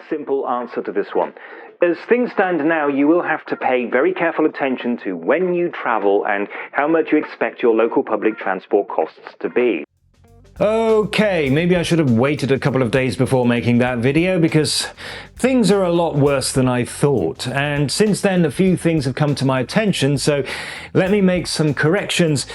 simple answer to this one. As things stand now, you will have to pay very careful attention to when you travel and how much you expect your local public transport costs to be. Okay, maybe I should have waited a couple of days before making that video because things are a lot worse than I thought. And since then, a few things have come to my attention, so let me make some corrections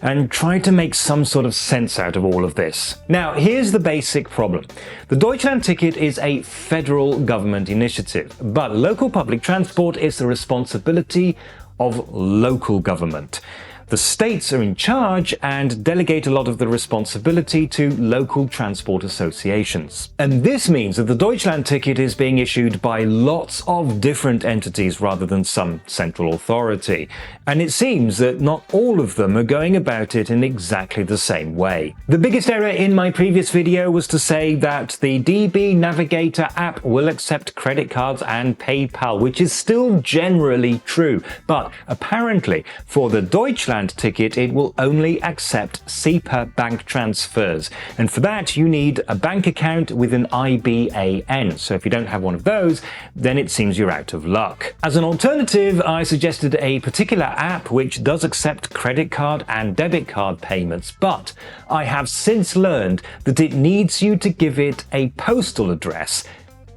and try to make some sort of sense out of all of this. Now, here's the basic problem. The Deutschland ticket is a federal government initiative, but local public transport is the responsibility of local government. The states are in charge and delegate a lot of the responsibility to local transport associations. And this means that the Deutschland ticket is being issued by lots of different entities rather than some central authority. And it seems that not all of them are going about it in exactly the same way. The biggest error in my previous video was to say that the DB Navigator app will accept credit cards and PayPal, which is still generally true. But apparently, for the Deutschland ticket, it will only accept SEPA bank transfers. And for that, you need a bank account with an IBAN. So if you don't have one of those, then it seems you're out of luck. As an alternative, I suggested a particular app which does accept credit card and debit card payments, but I have since learned that it needs you to give it a postal address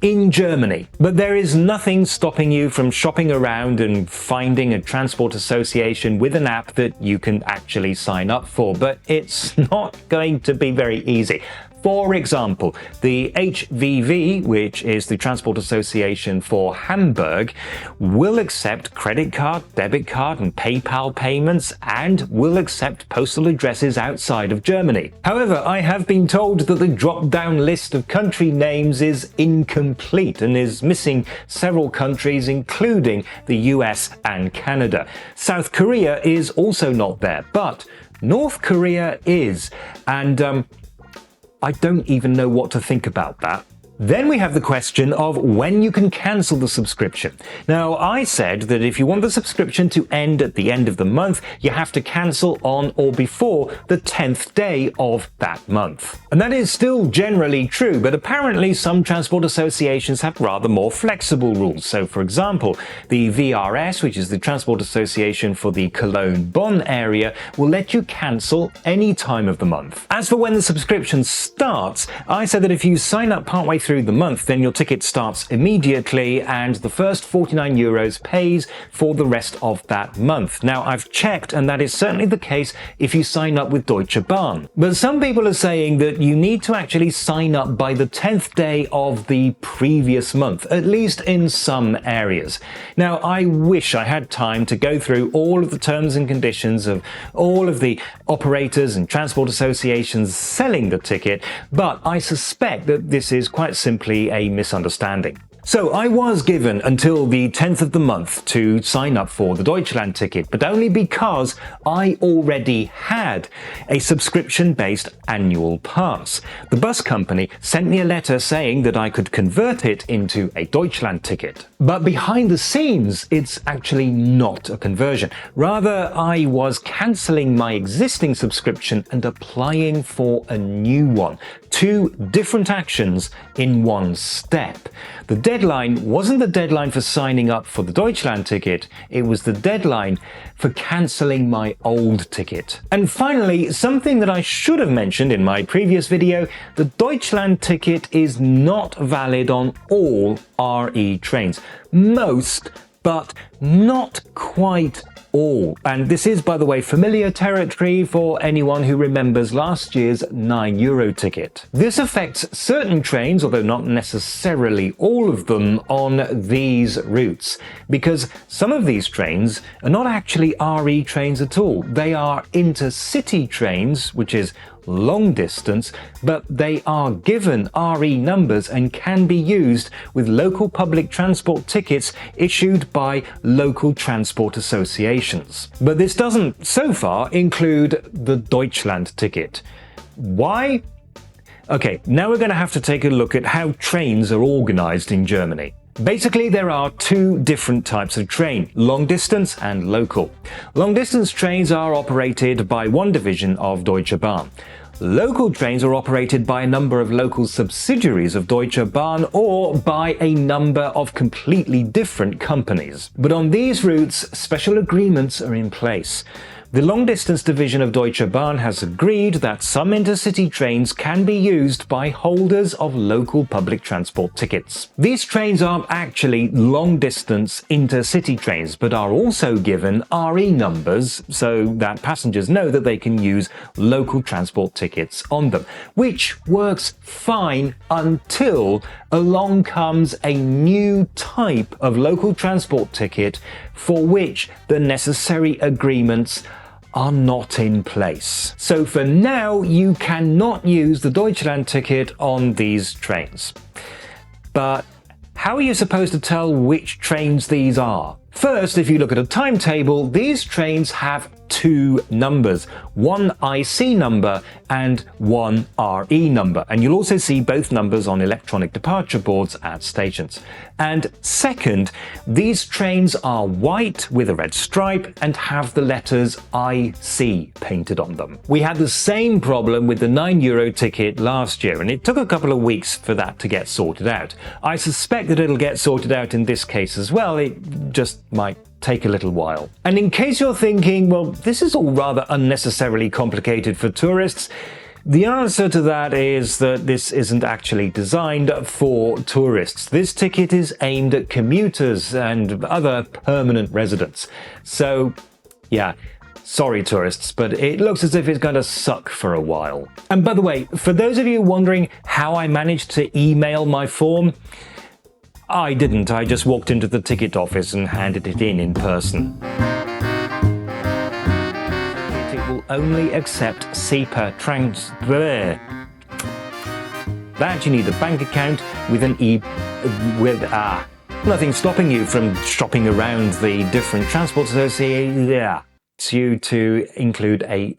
in Germany. But there is nothing stopping you from shopping around and finding a transport association with an app that you can actually sign up for, but it's not going to be very easy. For example, the HVV, which is the Transport Association for Hamburg, will accept credit card, debit card, and PayPal payments and will accept postal addresses outside of Germany. However, I have been told that the drop-down list of country names is incomplete and is missing several countries, including the US and Canada. South Korea is also not there, but North Korea is, and I don't even know what to think about that. Then we have the question of when you can cancel the subscription. Now, I said that if you want the subscription to end at the end of the month, you have to cancel on or before the 10th day of that month. And that is still generally true, but apparently some transport associations have rather more flexible rules. So, for example, the VRS, which is the Transport Association for the Cologne-Bonn area, will let you cancel any time of the month. As for when the subscription starts, I said that if you sign up partway through the month, then your ticket starts immediately and the first 49 euros pays for the rest of that month. Now, I've checked and that is certainly the case if you sign up with Deutsche Bahn. But some people are saying that you need to actually sign up by the 10th day of the previous month, at least in some areas. Now, I wish I had time to go through all of the terms and conditions of all of the operators and transport associations selling the ticket, but I suspect that this is quite simply a misunderstanding. So I was given until the 10th of the month to sign up for the Deutschland ticket, but only because I already had a subscription-based annual pass. The bus company sent me a letter saying that I could convert it into a Deutschland ticket. But behind the scenes, it's actually not a conversion. Rather, I was cancelling my existing subscription and applying for a new one. Two different actions in one step. The deadline wasn't the deadline for signing up for the Deutschland ticket, it was the deadline for cancelling my old ticket. And finally, something that I should have mentioned in my previous video, the Deutschland ticket is not valid on all RE trains. Most, but not quite all. And this is, by the way, familiar territory for anyone who remembers last year's €9 ticket. This affects certain trains, although not necessarily all of them, on these routes, because some of these trains are not actually RE trains at all. They are intercity trains, which is long distance, but they are given RE numbers and can be used with local public transport tickets issued by local transport associations. But this doesn't, so far, include the Deutschland ticket. Why? Okay, now we're going to have to take a look at how trains are organized in Germany. Basically, there are two different types of train, long distance and local. Long distance trains are operated by one division of Deutsche Bahn. Local trains are operated by a number of local subsidiaries of Deutsche Bahn or by a number of completely different companies. But on these routes, special agreements are in place. The long-distance division of Deutsche Bahn has agreed that some intercity trains can be used by holders of local public transport tickets. These trains aren't actually long-distance intercity trains, but are also given RE numbers so that passengers know that they can use local transport tickets on them, which works fine until along comes a new type of local transport ticket for which the necessary agreements are not in place. So for now, you cannot use the Deutschland ticket on these trains. But how are you supposed to tell which trains these are? First, if you look at a timetable, these trains have two numbers, one IC number and one RE number. And you'll also see both numbers on electronic departure boards at stations. And second, these trains are white with a red stripe and have the letters IC painted on them. We had the same problem with the €9 ticket last year, and it took a couple of weeks for that to get sorted out. I suspect that it'll get sorted out in this case as well. It just might take a little while. And in case you're thinking, well, this is all rather unnecessarily complicated for tourists, the answer to that is that this isn't actually designed for tourists. This ticket is aimed at commuters and other permanent residents. So, yeah, sorry tourists, but it looks as if it's going to suck for a while. And by the way, for those of you wondering how I managed to email my form, I didn't. I just walked into the ticket office and handed it in person. It will only accept SEPA transfer. That you need a bank account with an nothing stopping you from shopping around the different transport associations. To include a